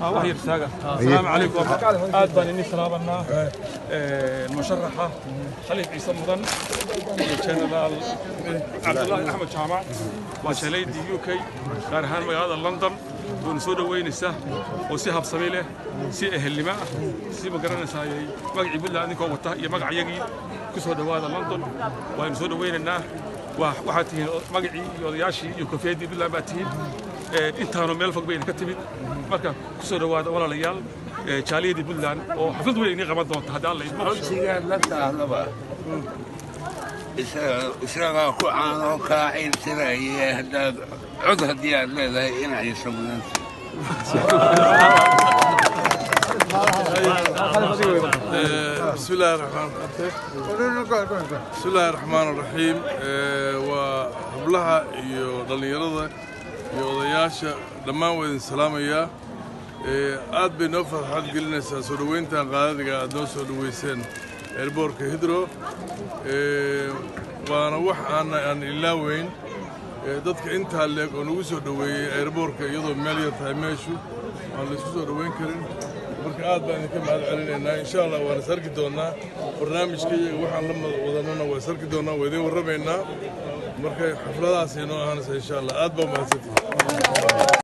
وحير ساقة السلام عليكم آدبان إني سلامنا المشرحة خليفة عيسى مدن جنرال عبد الله أحمد جامع وشالي دي UK قارهان مقاعدة لندن ونسود وين السه وسيها بصميله سي أهل ما سي مقرنا ساي مقعي بالله أنك وطه يمقع يجي كسود هذا لندن ونسود وين الناه وحتى مقعي يضياشي يكفيدي بالله باتين intaanu meel fog bay ka timid marka ku soo dhawaada walaalayaal jaaliyada Puntland oo xaflad weyn qaban doonta hadda la idmo sigaar la tahlaba isaga ku aano ka intiray hadda cud hadii aad leedahay in ay sameeyaan بسم الله الرحمن الرحيم وقبلها يضليرده odayaasha dhammaan waa idin salaamayaa aad bay noo farxad gelinaysaa soo dhaweyntan qaadadiga aad noo soo dhaweyseen airboortka Hidro waana wax aan ilaaweyn dadka intaa leeg oo nagu soo dhaweeyay airboortka iyadoo meel yar tahay meeshu aan la isku soo dhaweyn karin marka aad baan idinka mahad celinaynaa insha Allah waan sarki doonaa barnaamijkayga waxaan la wadanana waan sarki doonaa waa idin warramaynaa marka xafladaas inoo ahaanaysa insha Allah aad baan mahadsantihiin